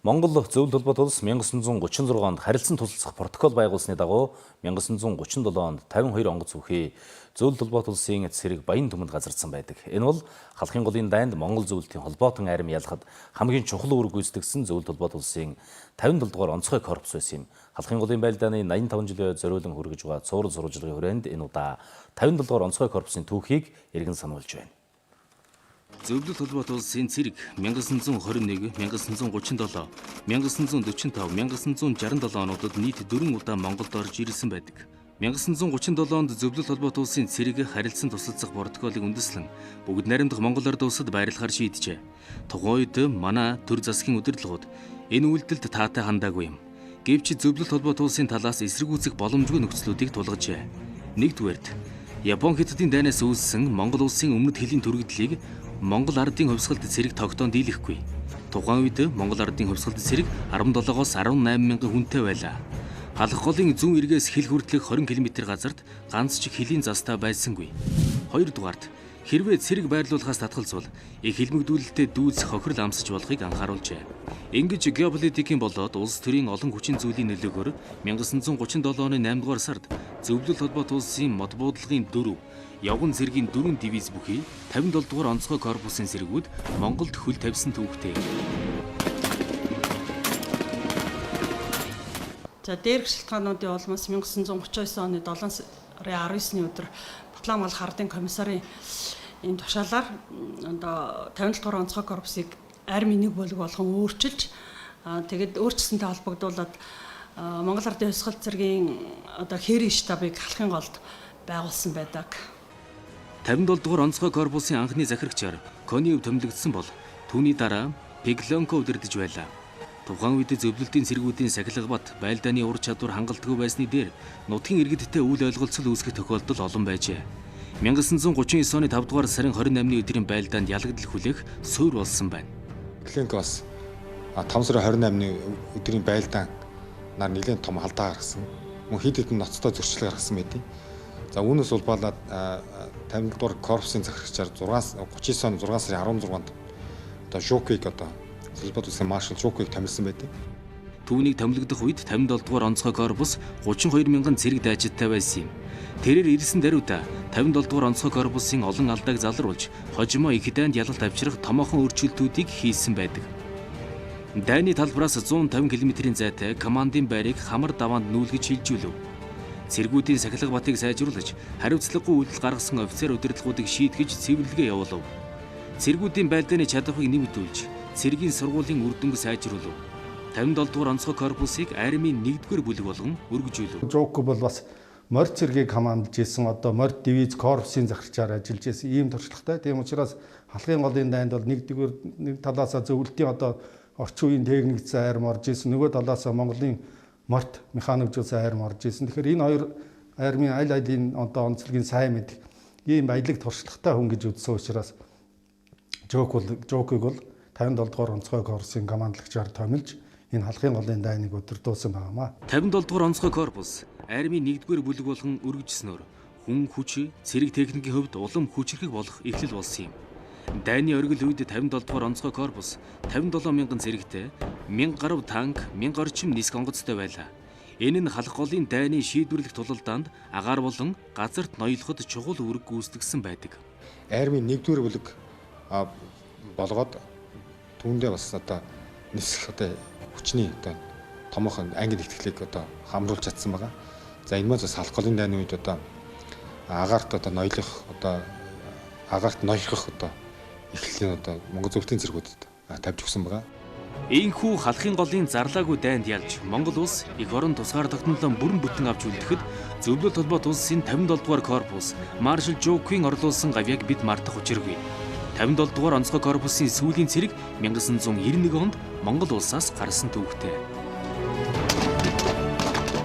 Монгол Зөвлөлт холбоот улс 1936 онд харилцан тусалцах протокол байгуулсны дагуу 1937 онд 52 онгоц бүхий Зөвлөлт холбоот улсын цэрэг Баян түмэнд газардсан байдаг. Энэ бол халахын голын дайнд Монгол зөвлөлтийн холбоотон арим ялахад хамгийн чухал үүрэг гүйцэтгэсэн Зөвлөлт холбоот улсын 57 дугаар онцгой корпус байсан юм. Халахын голын байлдааны 85 жилийн зориулан хүргэж байгаа цуврал сурвалжлагын хүрээнд энэ удаа 57 дугаар онцгой корпусын түүхийг эргэн сануулж байна. Зөвлөлт холбоот улсын цэрэг 1921, 1937, 1945, 1967 онуудад нийт 4 удаа Монголд орж ирсэн байдаг. 1937 онд Зөвлөлт холбоот улсын цэрэг харилцан тусалцах протоколыг үндэслэн бүгд найрамдах Монгол Ард улсад байрлахаар шийджээ. Тухайн үед манай төр засгийн удирдлагууд энэ үйлдэлд таатай хандаагүй юм. Гэвч Зөвлөлт холбоот улсын талаас эсэргүүцэх боломжгүй нөхцлүүдийг тулгажээ. Нэгдүгээрт Япон Хятадын дайнаас үүссэн Монгол улсын өмнөд хилийн түргэдлийг Монгол Ардын хувьсгалд цэрэг тогтоон дийлэхгүй. Тухайн үед Монгол Ардын хувьсгалд цэрэг 17-оос 18 мянган хүнтэй байлаа. Халах голын зүүн эргээс хил хүртэлх 20 км газарт ганц ч хилийн застаа байсангүй. Хоёрдугаарт хэрвээ цэрэг байрлуулахаас татгалзвал их хилмигдүүлэлтэд дүүц хохирол амсаж болохыг анхааруулжээ. Ингэж геополитикийн болоод улс төрийн олон хүчин зүйлийн нөлөөгөөр 1937 оны 8 дугаар сард Зөвлөлт холбоот улсын мод буудлагын 4 явган цэргийн 4 дивиз бүхий 57 дугаар онцгой корпусын цэргүүд Монголд хөл тавьсан түүхтэй. За дээрх шалтгаануудын улмаас 1939 оны 7 сарын 19-ний өдөр Батлан малх ардын комиссарын энэ тушаалаар одоо 57 дугаар онцгой корпусыг армийн нэг бүлэг болгон өөрчилж тэгээд өөрчлөлтөнтэй холбогдуулаад Монгол Ардын хувьсгал цэргийн одоо хээрийн штабыг халахын голд байгуулсан байдаг. 57 дугаар онцгой корпусын анхны захирагчаар Конив томилогдсон бол түүний дараа Пеглонко удирдах байлаа. Тухайн үед зөвлөлтийн цэргүүдийн сахилга бат байлдааны ур чадвар хангалтгүй байсны дээр нутгийн иргэдтэй үйл ойлголцол үүсгэх тохиолдол олон байжээ. 1939 оны 5 дугаар сарын 28-ны өдрийн байлдаанд ялагдал хүлээх суурь болсон байна. Пеглонкоос 5 сарын 28-ны өдрийн байлдаан нар нэлээд том алдаа гаргасан. Мөн хэд хэдэн ноцтой зөрчил гаргасан байдیں۔ За үүнээс улбалаад 50 дугаар корпусын захирагчаар 39 оны 6 сарын 16-нд одоо Жукийг одоо Холбоот улсын маршал Жукийг томилсон байдیں۔ Түүнийг томилогдох үед 57 дугаар онцгой корпус 32 мянган цэрэг дайчидтай байсан юм. Тэрээр ирсэн даруйда 57 дугаар онцгой корпусын олон алдааг залруулж хожимо их дайнд ялалт авчрах томоохон өөрчлөлтүүдийг хийсэн байдаг. Дайны талбараас 150 км-ийн зайтай командын байрыг хамар даваанд нүүлгэж шилжүүлв. Цэргүүдийн сахилга батыг сайжруулж, хариуцлагагүй үйлдэл гаргасан офицер удирдлагуудыг шийтгэж цэвэрлэгээ явуулв. Цэргүүдийн байлдааны чадварыг нэмэгдүүлж, цэргийн сургуулийн үр дүнг сайжруулв. 57 дугаар онцгой корпусыг армийн 1-р бүлэг болгон өргөжүүлв. Жук бол бас морд цэргийг командж исэн одоо морд дивиз корпусын захирагчаар ажиллаж исэн ийм туршлагатай. Тийм учраас халахын голын дайнд бол нэг талаас зөвлөлтийн одоо орчин үеийн техникцэн арим орж исэн, нөгөө талаас Монголын морд механикжуулсан арим орж исэн. Тэгэхээр энэ хоёр армийн аль алийн одоо онцлогийг сайн мэдэх ийм баялаг туршлагатай хүн гэж үзсэн учраас Жукийг бол 57 дугаар онцгой корпусын командлагчаар томилж энэ халахын голын дайныг өдөрдөөсөн байнамаа. 57 дугаар онцгой корпус армийн 1-р бүлэг болгон өргөжснөөр хүн хүч, цэрэг техникийн хувьд улам хүчрхэг болох эхлэл болсон юм. Дайны оргил үед 57 дугаар онцгой корпус 57 мянган цэрэгтэй 1000 гаруй танк, 1000 орчим ниск онгоцтой байлаа. Энэ нь халах голын дайны шийдвэрлэх тулалдаанд агаар болон газарт ноёлоход чухал үүрэг гүйцэтгэсэн байдаг. Армийн 1-р бүлэг болгоод түүндээ бас одоо нисэх одоо хүчний одоо томоохон ангид ихтгэлийг одоо хамруулж чадсан байгаа. За энэ маань бас халах голын дайны үед одоо агаарт одоо ноёлох одоо агаарт ноёрхох одоо эхлэлийн одоо Монгол зөвлөлтийн цэргүүдэд тавьж өгсөн байгаа. Ийхүү халахын голын зарлаагүй дайнд ялж Монгол улс их орон тусгаар тогтнолоо бүрэн бүтэн авч үлдэхэд Зөвлөлт холбоот улсын 57 дугаар корпус маршал Жукийн орлуулсан гавьяг бид мартах учиргүй. 57 дугаар онцгой корпусын сүүлийн цэрэг 1991 онд Монгол улсаас гарсан түүхтэй.